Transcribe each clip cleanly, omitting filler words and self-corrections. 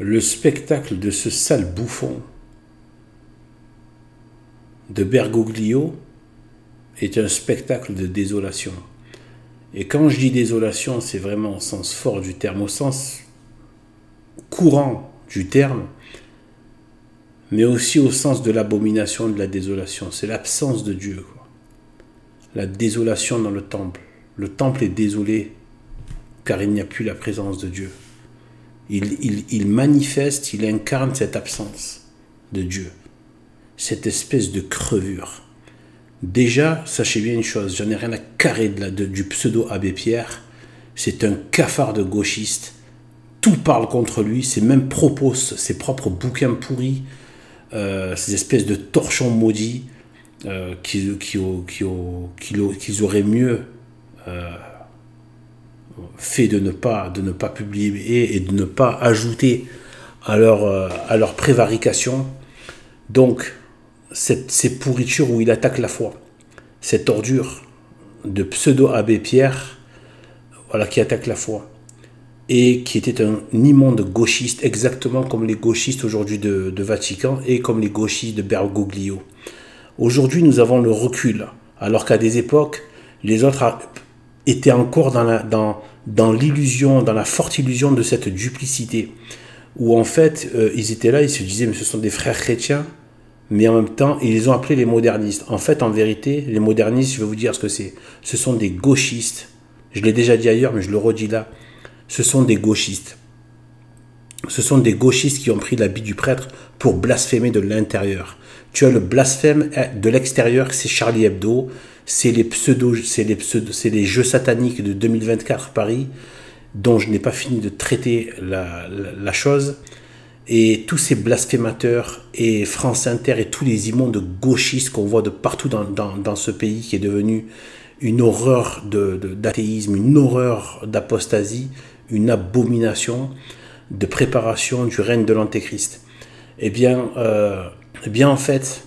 Le spectacle de ce sale bouffon de Bergoglio est un spectacle de désolation. Et quand je dis désolation, c'est vraiment au sens fort du terme, au sens courant du terme, mais aussi au sens de l'abomination, de la désolation. C'est l'absence de Dieu, quoi. La désolation dans le temple. Le temple est désolé car il n'y a plus la présence de Dieu. Il manifeste, il incarne cette absence de Dieu, cette espèce de crevure. Déjà, sachez bien une chose, j'en ai rien à carrer du pseudo Abbé Pierre, c'est un cafard de gauchiste, tout parle contre lui, ses mêmes propos, ses propres bouquins pourris, ces espèces de torchons maudits qu'ils auraient mieux fait de ne pas publier et de ne pas ajouter à leur prévarication. Donc, ces pourritures où il attaque la foi, cette ordure de pseudo-abbé Pierre, voilà, qui attaque la foi, et qui était un immonde gauchiste, exactement comme les gauchistes aujourd'hui de Vatican et comme les gauchistes de Bergoglio. Aujourd'hui, nous avons le recul, alors qu'à des époques, les autres étaient encore dans l'illusion, dans la forte illusion de cette duplicité, où en fait, ils étaient là, ils se disaient, mais ce sont des frères chrétiens, mais en même temps, ils les ont appelés les modernistes. En fait, en vérité, les modernistes, je vais vous dire ce que c'est. Ce sont des gauchistes. Je l'ai déjà dit ailleurs, mais je le redis là. Ce sont des gauchistes. Ce sont des gauchistes qui ont pris l'habit du prêtre pour blasphémer de l'intérieur. Tu as le blasphème de l'extérieur, c'est Charlie Hebdo, c'est les jeux sataniques de 2024 Paris, dont je n'ai pas fini de traiter la chose. Et tous ces blasphémateurs et France Inter et tous les immondes gauchistes qu'on voit de partout dans ce pays qui est devenu une horreur d'athéisme, une horreur d'apostasie, une abomination de préparation du règne de l'Antéchrist. Eh bien en fait,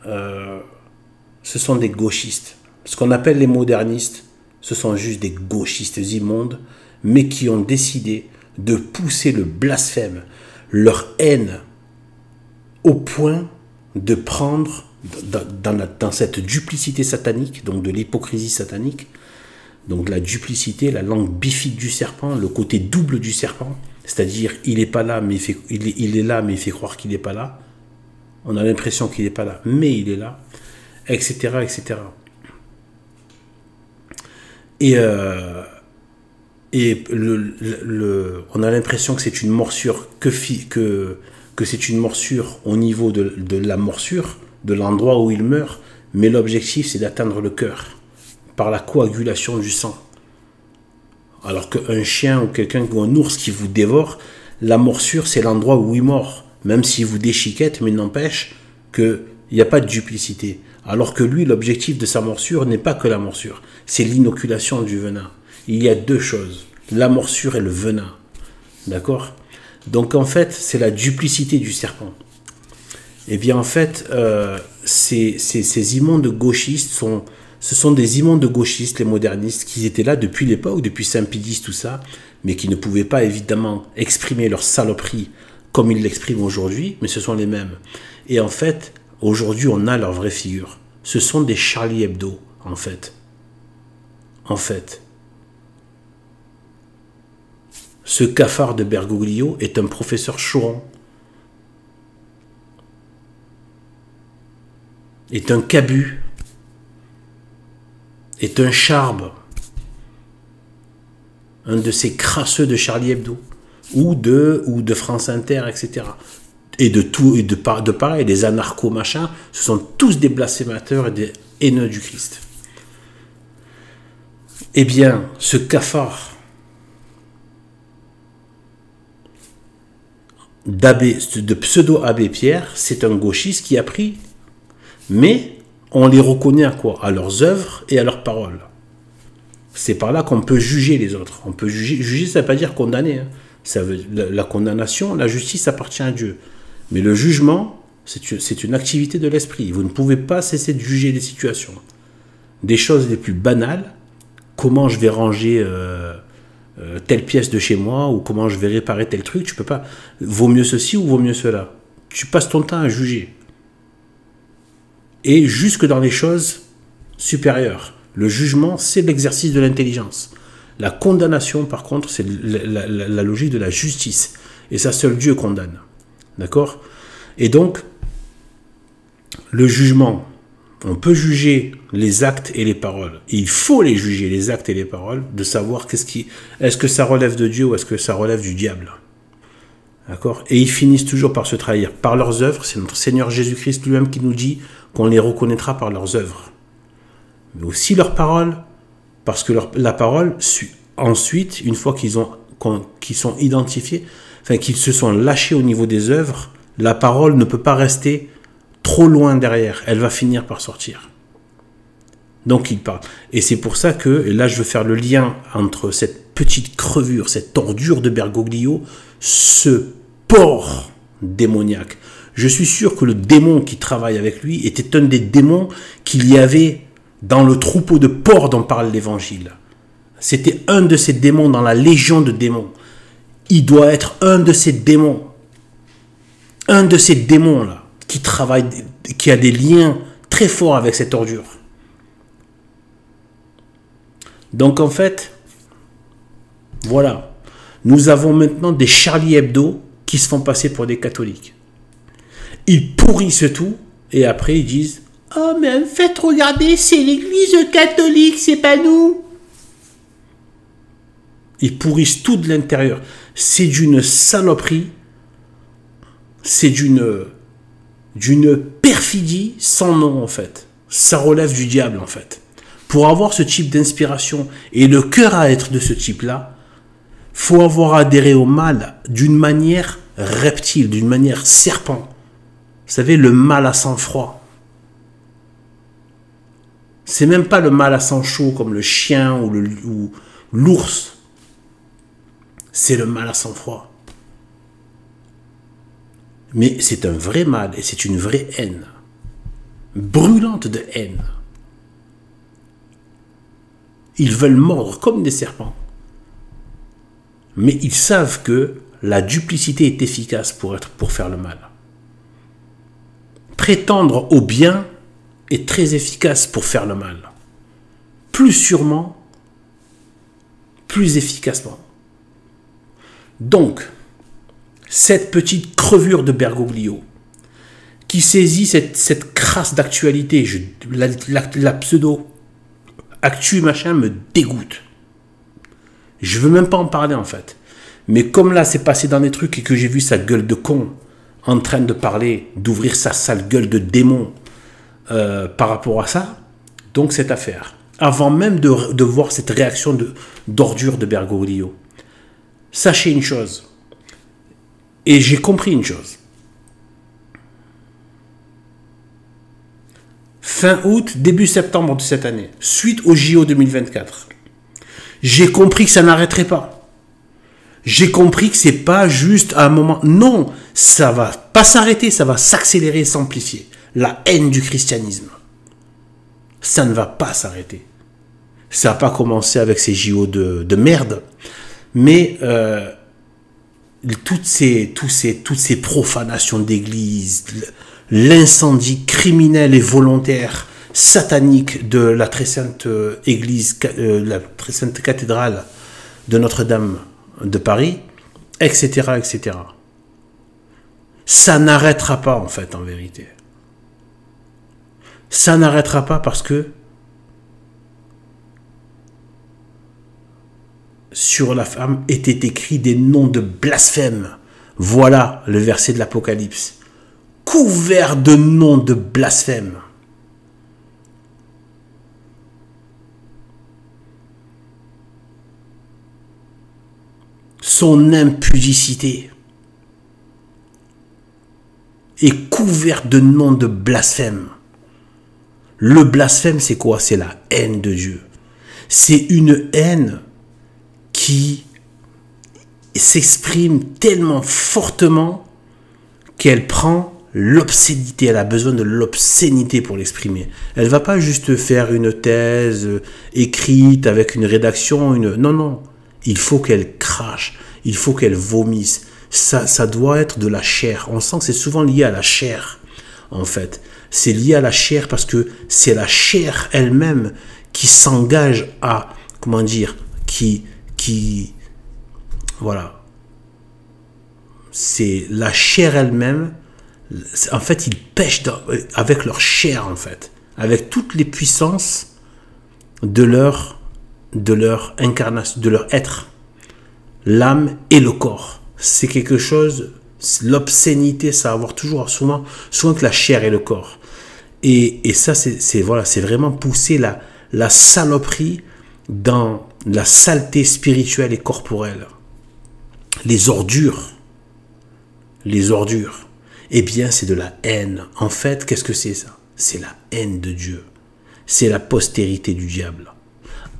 ce sont des gauchistes. Ce qu'on appelle les modernistes, ce sont juste des gauchistes immondes, mais qui ont décidé de pousser le blasphème, leur haine, au point de prendre, dans cette duplicité satanique, donc de l'hypocrisie satanique, donc la duplicité, la langue bifide du serpent, le côté double du serpent, c'est-à-dire il est pas là, mais il est là, mais il fait croire qu'il n'est pas là. On a l'impression qu'il n'est pas là, mais il est là, etc., etc. Et on a l'impression que c'est une morsure, que c'est une morsure au niveau de la morsure, de l'endroit où il meurt, mais l'objectif c'est d'atteindre le cœur, par la coagulation du sang. Alors qu'un chien ou quelqu'un ou un ours qui vous dévore, la morsure c'est l'endroit où il mord, même s'il vous déchiquette, mais n'empêche qu'il n'y a pas de duplicité. Alors que lui, l'objectif de sa morsure n'est pas que la morsure, c'est l'inoculation du venin. Il y a deux choses, la morsure et le venin. D'accord ? Donc en fait, c'est la duplicité du serpent. Et bien en fait, ces immondes gauchistes ce sont des immondes gauchistes, les modernistes, qui étaient là depuis l'époque, depuis Saint-Pédis, tout ça, mais qui ne pouvaient pas évidemment exprimer leur saloperie comme ils l'expriment aujourd'hui, mais ce sont les mêmes. Et en fait, aujourd'hui, on a leur vraie figure. Ce sont des Charlie Hebdo, en fait. En fait. Ce cafard de Bergoglio est un professeur Choron. Est un Cabu. Est un Charbe. Un de ces crasseux de Charlie Hebdo. Ou de France Inter, etc. Et de pareil, des anarcho-machins, ce sont tous des blasphémateurs et des haineux du Christ. Eh bien, ce cafard de pseudo-abbé Pierre, c'est un gauchiste qui a pris, mais on les reconnaît à quoi ? À leurs œuvres et à leurs paroles. C'est par là qu'on peut juger les autres. On peut juger, ça ne veut pas dire condamner. Hein. La condamnation, la justice appartient à Dieu. Mais le jugement, c'est une activité de l'esprit. Vous ne pouvez pas cesser de juger les situations. Des choses les plus banales, comment je vais ranger telle pièce de chez moi ou comment je vais réparer tel truc. Tu peux pas. Vaut mieux ceci ou vaut mieux cela. Tu passes ton temps à juger. Et jusque dans les choses supérieures. Le jugement, c'est l'exercice de l'intelligence. La condamnation, par contre, c'est la logique de la justice. Et ça, seul Dieu condamne. D'accord? Et donc, le jugement, on peut juger les actes et les paroles. Il faut les juger, les actes et les paroles, de savoir est-ce que ça relève de Dieu ou est-ce que ça relève du diable. D'accord? Et ils finissent toujours par se trahir. Par leurs œuvres, c'est notre Seigneur Jésus-Christ lui-même qui nous dit qu'on les reconnaîtra par leurs œuvres. Mais aussi leurs paroles, parce que la parole, ensuite, une fois qu'ils sont identifiés, enfin qu'ils se sont lâchés au niveau des œuvres, la parole ne peut pas rester trop loin derrière. Elle va finir par sortir. Donc il parle. Et c'est pour ça que, et là je veux faire le lien entre cette petite crevure, cette tordure de Bergoglio, ce porc démoniaque. Je suis sûr que le démon qui travaille avec lui était un des démons qu'il y avait dans le troupeau de porcs dont parle l'évangile. C'était un de ces démons dans la légion de démons. Il doit être un de ces démons. Un de ces démons-là qui travaille, qui a des liens très forts avec cette ordure. Donc en fait, voilà. Nous avons maintenant des Charlie Hebdo qui se font passer pour des catholiques. Ils pourrissent tout et après ils disent « Oh mais en fait, regardez, c'est l'église catholique, c'est pas nous !» Ils pourrissent tout de l'intérieur. C'est d'une saloperie, c'est d'une perfidie sans nom en fait. Ça relève du diable en fait. Pour avoir ce type d'inspiration et le cœur à être de ce type-là, faut avoir adhéré au mal d'une manière reptile, d'une manière serpent. Vous savez, le mal à sang froid. C'est même pas le mal à sang chaud comme le chien ou l'ours. C'est le mal à sang froid. Mais c'est un vrai mal et c'est une vraie haine. Brûlante de haine. Ils veulent mordre comme des serpents. Mais ils savent que la duplicité est efficace pour faire le mal. Prétendre au bien est très efficace pour faire le mal. Plus sûrement, plus efficacement. Donc, cette petite crevure de Bergoglio qui saisit cette crasse d'actualité, la pseudo-actu machin me dégoûte. Je veux même pas en parler en fait. Mais comme là c'est passé dans des trucs et que j'ai vu sa gueule de con en train de parler, d'ouvrir sa sale gueule de démon par rapport à ça, donc cette affaire. Avant même de voir cette réaction d'ordure de Bergoglio, sachez une chose, et j'ai compris une chose. Fin août, début septembre de cette année, suite au JO 2024, j'ai compris que ça n'arrêterait pas. J'ai compris que c'est pas juste à un moment. Non, ça va pas s'arrêter, ça va s'accélérer, s'amplifier. La haine du christianisme. Ça ne va pas s'arrêter. Ça n'a pas commencé avec ces JO de merde, mais toutes ces profanations d'église, l'incendie criminel et volontaire, satanique de la très sainte église, la très sainte cathédrale de Notre-Dame de Paris, etc., etc. Ça n'arrêtera pas, en fait, en vérité. Ça n'arrêtera pas parce que sur la femme étaient écrits des noms de blasphème. Voilà le verset de l'Apocalypse. Couvert de noms de blasphème. Son impudicité est couverte de noms de blasphème. Le blasphème, c'est quoi? C'est la haine de Dieu. C'est une haine qui s'exprime tellement fortement qu'elle prend l'obscénité. Elle a besoin de l'obscénité pour l'exprimer. Elle ne va pas juste faire une thèse écrite avec une rédaction. Non, non. Il faut qu'elle crache, il faut qu'elle vomisse. Ça doit être de la chair. On sent que c'est souvent lié à la chair, en fait. C'est lié à la chair parce que c'est la chair elle-même qui s'engage à, comment dire, voilà. C'est la chair elle-même. En fait, ils pêchent avec leur chair, en fait. Avec toutes les puissances de leur incarnation, de leur être. L'âme et le corps. C'est quelque chose, l'obscénité, ça va avoir toujours, souvent que la chair et le corps. Et ça, c'est vraiment pousser la saloperie dans la saleté spirituelle et corporelle. Les ordures, eh bien, c'est de la haine. En fait, qu'est-ce que c'est ça? C'est la haine de Dieu. C'est la postérité du diable.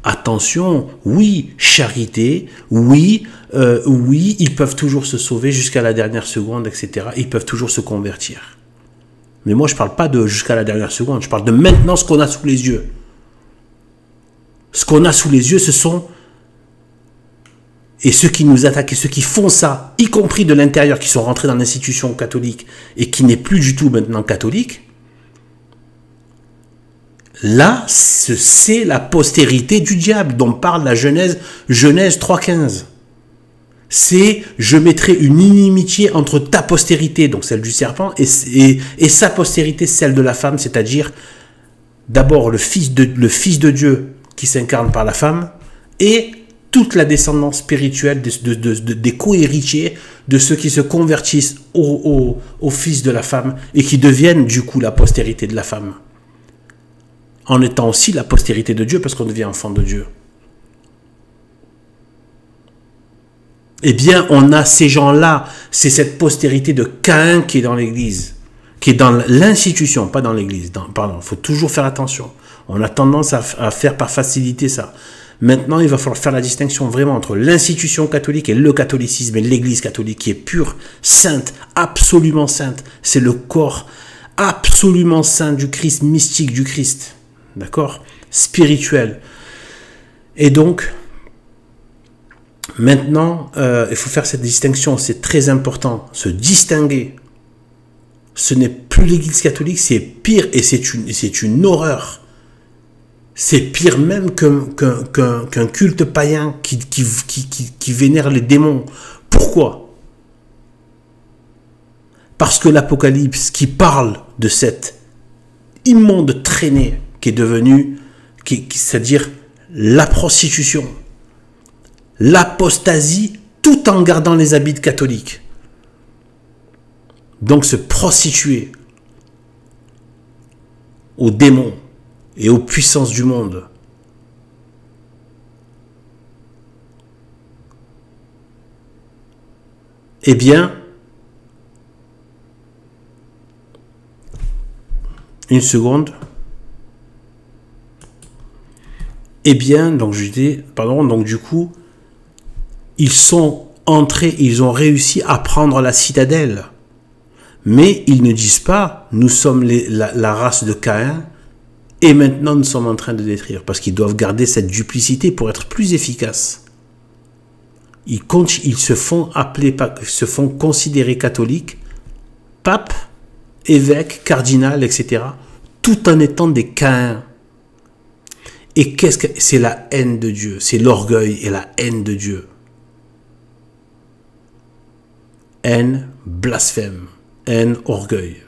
Attention, oui, charité, oui, ils peuvent toujours se sauver jusqu'à la dernière seconde, etc. Ils peuvent toujours se convertir. Mais moi, je ne parle pas de jusqu'à la dernière seconde, je parle de maintenant ce qu'on a sous les yeux. Ce qu'on a sous les yeux, ce sont... Et ceux qui nous attaquent et ceux qui font ça, y compris de l'intérieur, qui sont rentrés dans l'institution catholique et qui n'est plus du tout maintenant catholique, là, c'est la postérité du diable dont parle la Genèse 3,15. C'est « je mettrai une inimitié entre ta postérité », donc celle du serpent, et sa postérité, celle de la femme, c'est-à-dire d'abord le fils de Dieu qui s'incarne par la femme, et toute la descendance spirituelle des co-héritiers, de ceux qui se convertissent au fils de la femme, et qui deviennent du coup la postérité de la femme. En étant aussi la postérité de Dieu, parce qu'on devient enfant de Dieu. Eh bien, on a ces gens-là, c'est cette postérité de Caïn qui est dans l'Église, qui est dans l'institution, pas dans l'Église. Pardon, il faut toujours faire attention. On a tendance à faire par facilité ça. Maintenant, il va falloir faire la distinction vraiment entre l'institution catholique et le catholicisme et l'Église catholique qui est pure, sainte, absolument sainte. C'est le corps absolument saint du Christ, mystique du Christ. D'accord? Spirituel. Et donc, maintenant, il faut faire cette distinction, c'est très important, se distinguer. Ce n'est plus l'Église catholique, c'est pire et c'est une horreur. C'est pire même qu'un culte païen qui vénère les démons. Pourquoi? Parce que l'Apocalypse qui parle de cette immonde traînée qui est devenue, c'est-à-dire la prostitution, l'apostasie, tout en gardant les habits catholiques. Donc se prostituer aux démons et aux puissances du monde. Eh bien, une seconde. Eh bien, donc je dis, pardon, donc du coup, ils sont entrés, ils ont réussi à prendre la citadelle. Mais ils ne disent pas, nous sommes la race de Caïn, et maintenant nous sommes en train de détruire. Parce qu'ils doivent garder cette duplicité pour être plus efficaces. Ils se font appeler, se font considérer catholiques, pape, évêque, cardinal, etc. Tout en étant des Caïns. Et qu'est-ce que c'est? La haine de Dieu, c'est l'orgueil et la haine de Dieu. Haine, blasphème, haine, orgueil.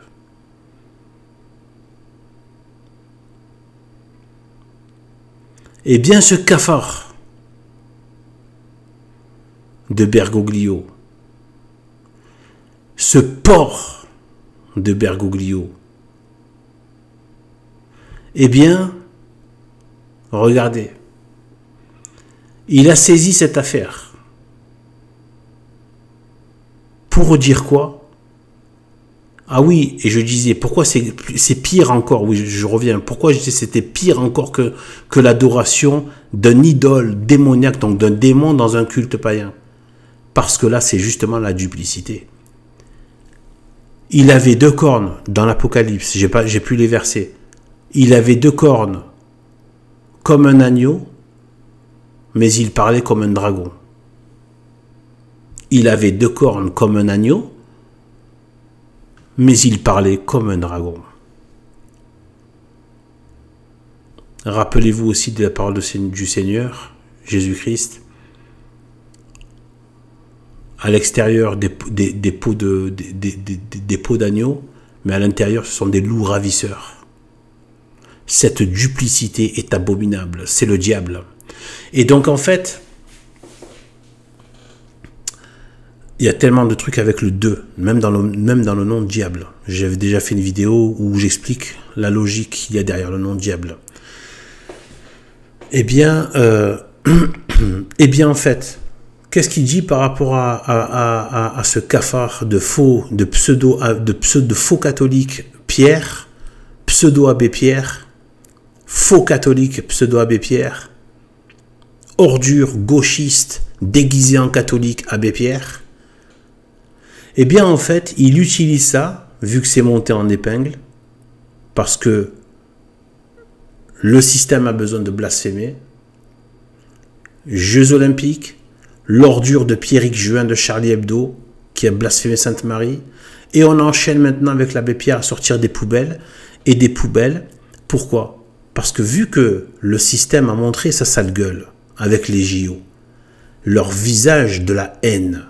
Eh bien, ce cafard de Bergoglio, ce porc de Bergoglio, eh bien, regardez, il a saisi cette affaire pour dire quoi? Ah oui, et je disais, pourquoi c'est pire encore? Oui, je reviens. Pourquoi je disais c'était pire encore que l'adoration d'un idole démoniaque, donc d'un démon dans un culte païen? Parce que là, c'est justement la duplicité. Il avait 2 cornes dans l'Apocalypse, j'ai plus les versets. Il avait 2 cornes comme un agneau, mais il parlait comme un dragon. Il avait 2 cornes comme un agneau, mais il parlait comme un dragon. Rappelez-vous aussi de la parole du Seigneur, Jésus-Christ. À l'extérieur, des peaux d'agneau, mais à l'intérieur, ce sont des loups ravisseurs. Cette duplicité est abominable, c'est le diable. Et donc, en fait, il y a tellement de trucs avec le 2, même dans le nom diable. J'avais déjà fait une vidéo où j'explique la logique qu'il y a derrière le nom diable. Eh bien, en fait, qu'est-ce qu'il dit par rapport à ce cafard de faux catholique Pierre, pseudo-abbé Pierre, faux catholique pseudo-abbé Pierre, ordure gauchiste déguisé en catholique abbé Pierre? Eh bien, en fait, il utilise ça, vu que c'est monté en épingle, parce que le système a besoin de blasphémer. Jeux olympiques, l'ordure de Pierrick Juin de Charlie Hebdo, qui a blasphémé Sainte-Marie, et on enchaîne maintenant avec l'abbé Pierre à sortir des poubelles, et des poubelles, pourquoi? Parce que vu que le système a montré sa sale gueule, avec les JO, leur visage de la haine,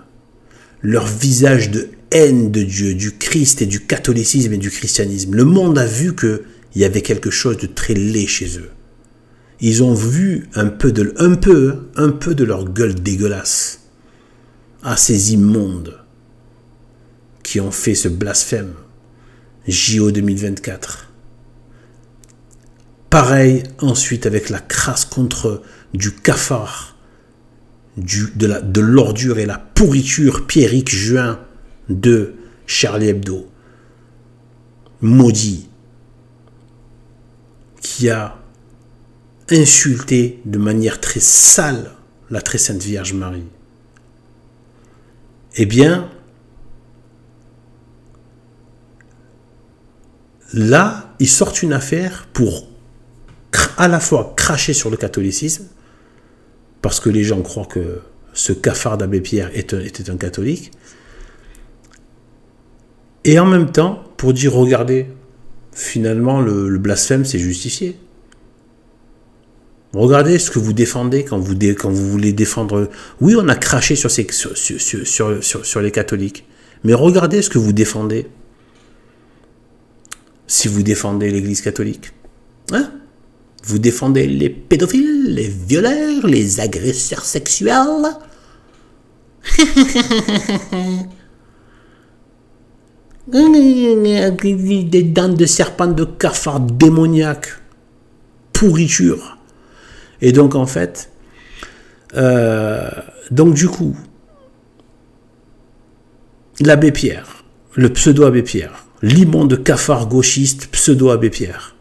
leur visage de haine de Dieu, du Christ et du catholicisme et du christianisme. Le monde a vu qu'il y avait quelque chose de très laid chez eux. Ils ont vu un peu de leur gueule dégueulasse à ces immondes qui ont fait ce blasphème. JO 2024. Pareil ensuite avec la crasse contre du cafard, de l'ordure et la pourriture Pierrick Juin de Charlie Hebdo, maudit, qui a insulté de manière très sale la très sainte Vierge Marie. Eh bien, là, ils sortent une affaire pour à la fois cracher sur le catholicisme, parce que les gens croient que ce cafard d'abbé Pierre était un catholique, et en même temps, pour dire, regardez, finalement, le blasphème, c'est justifié. Regardez ce que vous défendez quand vous voulez défendre... Oui, on a craché sur les catholiques, mais regardez ce que vous défendez. Si vous défendez l'Église catholique, hein? Vous défendez les pédophiles, les violeurs, les agresseurs sexuels. Des dents de serpent, de cafard démoniaque, pourriture. Et donc en fait, du coup, l'abbé Pierre, le pseudo-abbé Pierre, l'immonde cafard gauchiste pseudo-abbé Pierre.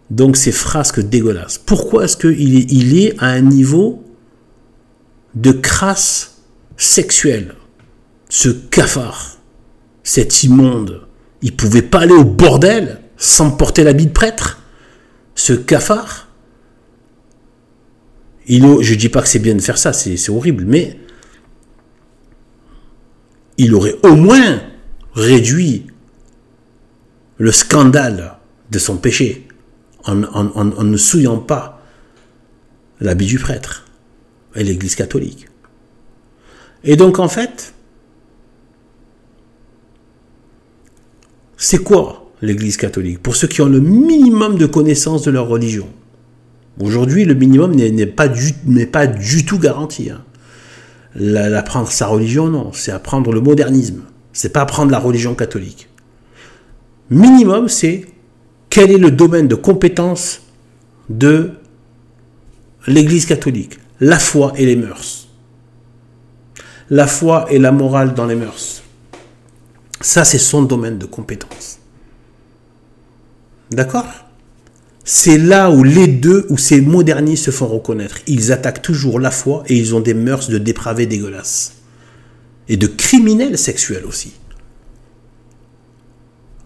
Donc ces frasques dégueulasses. Pourquoi est-ce qu'il est à un niveau de crasse sexuelle? Ce cafard, cet immonde, il pouvait pas aller au bordel sans porter l'habit de prêtre? Ce cafard, je dis pas que c'est bien de faire ça, c'est horrible, mais il aurait au moins réduit le scandale de son péché en ne souillant pas l'habit du prêtre et l'Église catholique. Et donc en fait, c'est quoi l'Église catholique? Pour ceux qui ont le minimum de connaissances de leur religion. Aujourd'hui, le minimum n'est pas du tout garanti. Hein. Apprendre sa religion, non. C'est apprendre le modernisme. C'est pas apprendre la religion catholique. Minimum, c'est quel est le domaine de compétence de l'Église catholique? La foi et les mœurs. La foi et la morale dans les mœurs. Ça, c'est son domaine de compétence. D'accord? C'est là où les deux, où ces modernistes se font reconnaître. Ils attaquent toujours la foi et ils ont des mœurs de dépravés dégueulasses. Et de criminels sexuels aussi.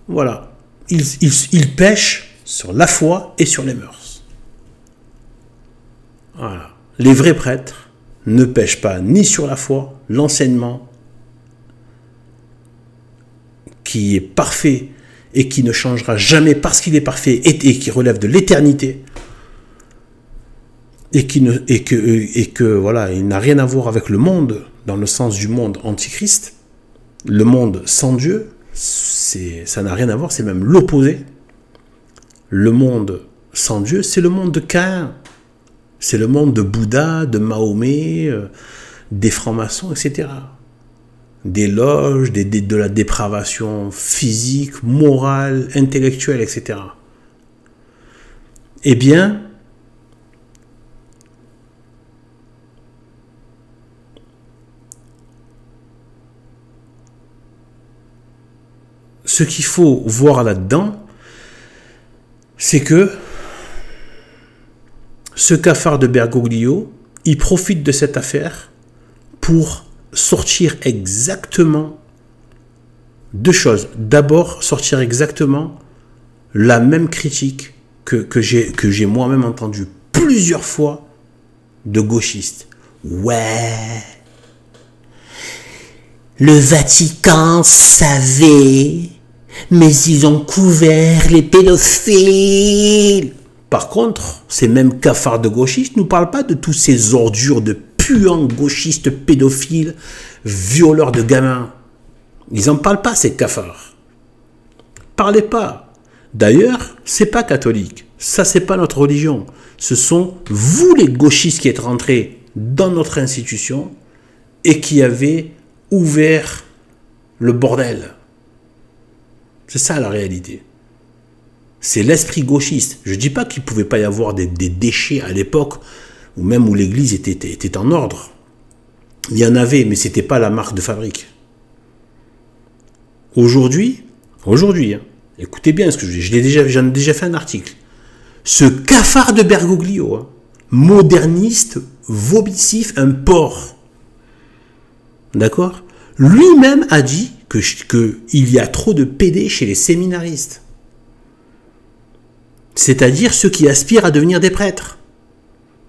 Voilà. Ils pêchent sur la foi et sur les mœurs. Voilà. Les vrais prêtres, ne pèche pas ni sur la foi, l'enseignement qui est parfait et qui ne changera jamais parce qu'il est parfait et qui relève de l'éternité, et que voilà, il n'a rien à voir avec le monde dans le sens du monde antichrist. Le monde sans Dieu, ça n'a rien à voir, c'est même l'opposé. Le monde sans Dieu, c'est le monde de Caïn. C'est le monde de Bouddha, de Mahomet, des francs-maçons, etc. Des loges, de la dépravation physique, morale, intellectuelle, etc. Eh bien, ce qu'il faut voir là-dedans, c'est que ce cafard de Bergoglio, il profite de cette affaire pour sortir exactement deux choses. D'abord, sortir exactement la même critique que j'ai moi-même entendue plusieurs fois de gauchistes. Ouais, le Vatican savait, mais ils ont couvert les pédophiles. Par contre, ces mêmes cafards de gauchistes ne nous parlent pas de tous ces ordures de puants gauchistes pédophiles, violeurs de gamins. Ils n'en parlent pas, ces cafards. Parlez pas. D'ailleurs, c'est pas catholique. Ça, c'est pas notre religion. Ce sont vous, les gauchistes, qui êtes rentrés dans notre institution et qui avez ouvert le bordel. C'est ça la réalité. C'est l'esprit gauchiste. Je ne dis pas qu'il ne pouvait pas y avoir des déchets à l'époque, ou même où l'église était en ordre. Il y en avait, mais ce n'était pas la marque de fabrique. Aujourd'hui, hein, écoutez bien ce que je dis, j'en ai déjà fait un article. Ce cafard de Bergoglio, hein, moderniste, vomissif, un porc, d'accord, lui-même a dit qu'il y a trop de pédés chez les séminaristes. C'est-à-dire ceux qui aspirent à devenir des prêtres.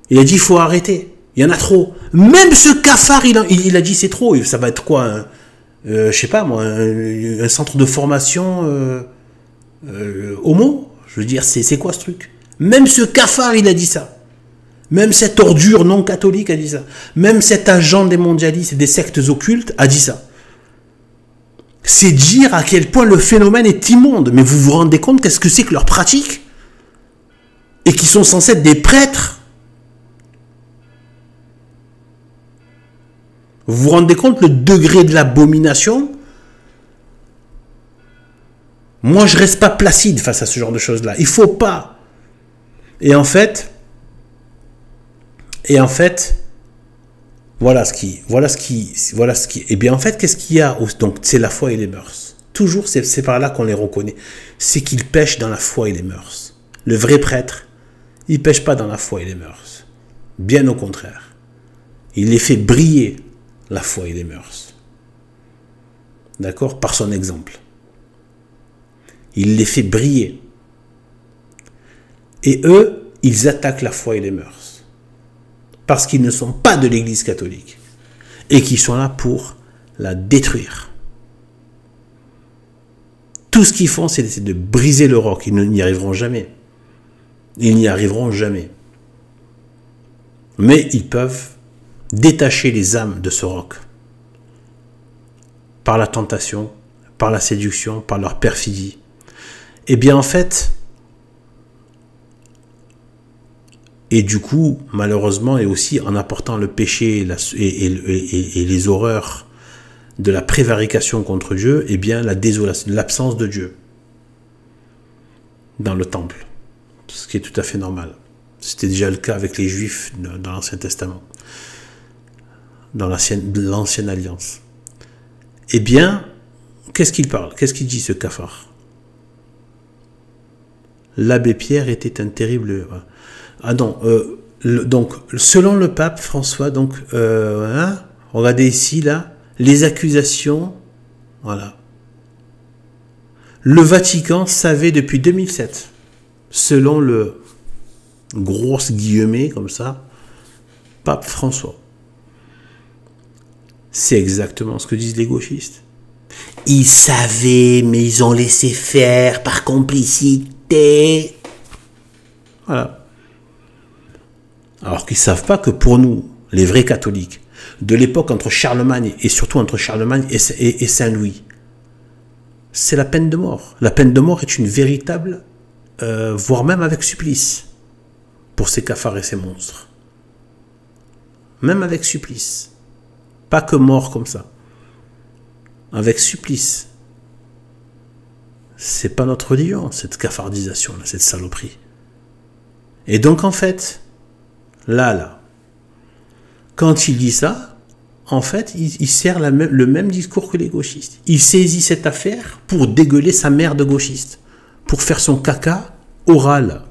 Il a dit, il faut arrêter. Il y en a trop. Même ce cafard, il a dit, c'est trop. Ça va être quoi, je sais pas moi, un centre de formation homo. Je veux dire, c'est quoi ce truc? Même ce cafard, il a dit ça. Même cette ordure non catholique a dit ça. Même cet agent des mondialistes et des sectes occultes a dit ça. C'est dire à quel point le phénomène est immonde. Mais vous vous rendez compte qu'est-ce que c'est que leur pratique? Et qui sont censés être des prêtres. Vous vous rendez compte le degré de l'abomination? Moi, je reste pas placide face à ce genre de choses-là. Il faut pas. Et en fait, voilà ce qui. Et bien en fait, qu'est-ce qu'il y a? Donc, c'est la foi et les mœurs. Toujours, c'est par là qu'on les reconnaît. C'est qu'ils pêchent dans la foi et les mœurs. Le vrai prêtre, il ne pêche pas dans la foi et les mœurs. Bien au contraire. Il les fait briller, la foi et les mœurs. D'accord? Par son exemple. Il les fait briller. Et eux, ils attaquent la foi et les mœurs. Parce qu'ils ne sont pas de l'Église catholique. Et qu'ils sont là pour la détruire. Tout ce qu'ils font, c'est de briser le roc. Ils n'y arriveront jamais. Ils n'y arriveront jamais. Mais ils peuvent détacher les âmes de ce roc. Par la tentation, par la séduction, par leur perfidie. Et bien en fait, et du coup, malheureusement, et aussi en apportant le péché et les horreurs de la prévarication contre Dieu, et bien la désolation, l'absence de Dieu dans le temple. Ce qui est tout à fait normal. C'était déjà le cas avec les Juifs dans l'Ancien Testament, dans l'Ancienne Alliance. Eh bien, qu'est-ce qu'il parle? Qu'est-ce qu'il dit ce cafard? L'abbé Pierre était un terrible... Ah non, donc, selon le pape François, donc, regardez ici, là, les accusations, voilà. Le Vatican savait depuis 2007, selon le grosse guillemets, comme ça, pape François. C'est exactement ce que disent les gauchistes. Ils savaient, mais ils ont laissé faire par complicité. Voilà. Alors qu'ils ne savent pas que pour nous, les vrais catholiques, de l'époque entre Charlemagne et surtout entre Charlemagne et Saint-Louis, c'est la peine de mort. La peine de mort est une véritable, voire même avec supplice, pour ces cafards et ces monstres. Même avec supplice. Pas que mort comme ça. Avec supplice. C'est pas notre religion, cette cafardisation, cette saloperie. Et donc en fait, là, quand il dit ça, en fait, il sert le même discours que les gauchistes. Il saisit cette affaire pour dégueuler sa mère de gauchiste, pour faire son caca oral,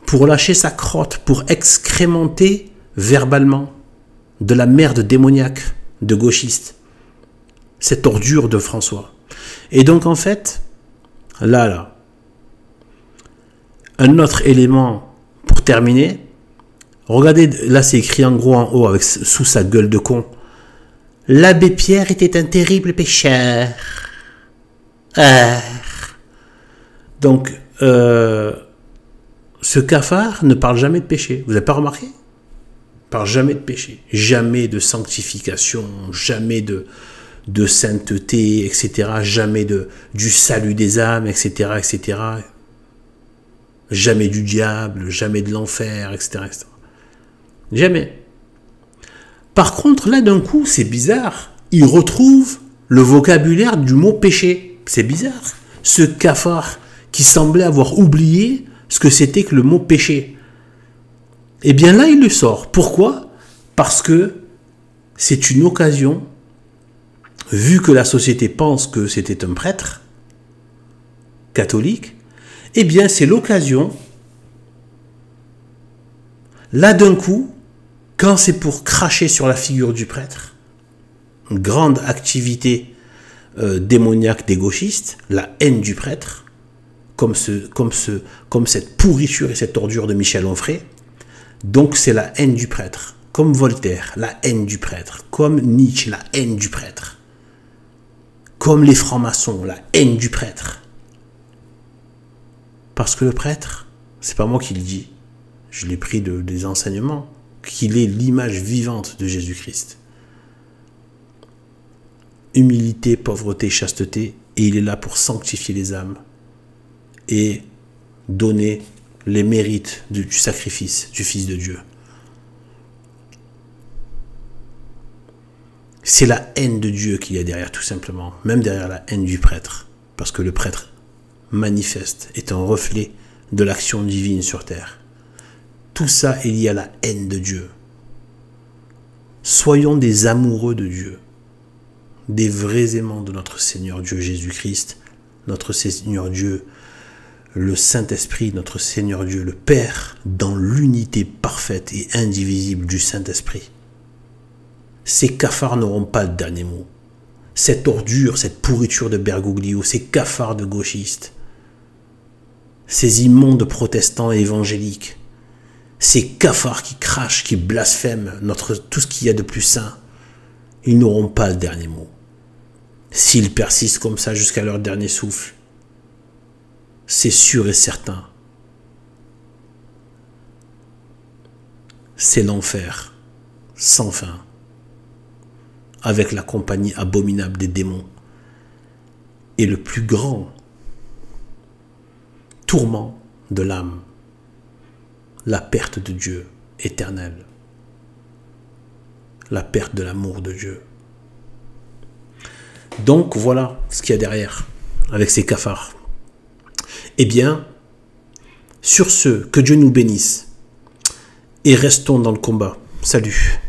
pour lâcher sa crotte, pour excrémenter verbalement de la merde démoniaque de gauchiste, cette ordure de François. Et donc en fait, là, un autre élément pour terminer. Regardez, là c'est écrit en gros en haut, sous sa gueule de con. L'abbé Pierre était un terrible pécheur. Donc, ce cafard ne parle jamais de péché. Vous n'avez pas remarqué? Il ne parle jamais de péché. Jamais de sanctification, jamais de sainteté, etc. Jamais du salut des âmes, etc., etc. Jamais du diable, jamais de l'enfer, etc., etc. Jamais. Par contre, là, d'un coup, c'est bizarre. Il retrouve le vocabulaire du mot péché. C'est bizarre. Ce cafard qui semblait avoir oublié ce que c'était que le mot péché. Eh bien là, il le sort. Pourquoi? Parce que c'est une occasion, vu que la société pense que c'était un prêtre catholique, eh bien c'est l'occasion, là d'un coup, quand c'est pour cracher sur la figure du prêtre, une grande activité démoniaque des gauchistes, la haine du prêtre, comme cette pourriture et cette ordure de Michel Onfray. Donc c'est la haine du prêtre, comme Voltaire, la haine du prêtre, comme Nietzsche, la haine du prêtre, comme les francs-maçons, la haine du prêtre. Parce que le prêtre, c'est pas moi qui le dis, je l'ai pris des enseignements, qu'il est l'image vivante de Jésus-Christ. Humilité, pauvreté, chasteté, et il est là pour sanctifier les âmes et donner les mérites du sacrifice du Fils de Dieu. C'est la haine de Dieu qu'il y a derrière, tout simplement, même derrière la haine du prêtre, parce que le prêtre manifeste, est un reflet de l'action divine sur terre. Tout ça est lié à la haine de Dieu. Soyons des amoureux de Dieu, des vrais aimants de notre Seigneur Dieu Jésus-Christ, notre Seigneur Dieu, le Saint-Esprit, notre Seigneur Dieu, le Père, dans l'unité parfaite et indivisible du Saint-Esprit. Ces cafards n'auront pas le dernier mot. Cette ordure, cette pourriture de Bergoglio, ces cafards de gauchistes, ces immondes protestants et évangéliques, ces cafards qui crachent, qui blasphèment tout ce qu'il y a de plus saint, ils n'auront pas le dernier mot. S'ils persistent comme ça jusqu'à leur dernier souffle, c'est sûr et certain. C'est l'enfer, sans fin, avec la compagnie abominable des démons, et le plus grand tourment de l'âme, la perte de Dieu éternel, la perte de l'amour de Dieu. Donc voilà ce qu'il y a derrière, avec ces cafards. Eh bien, sur ce, que Dieu nous bénisse, et restons dans le combat. Salut.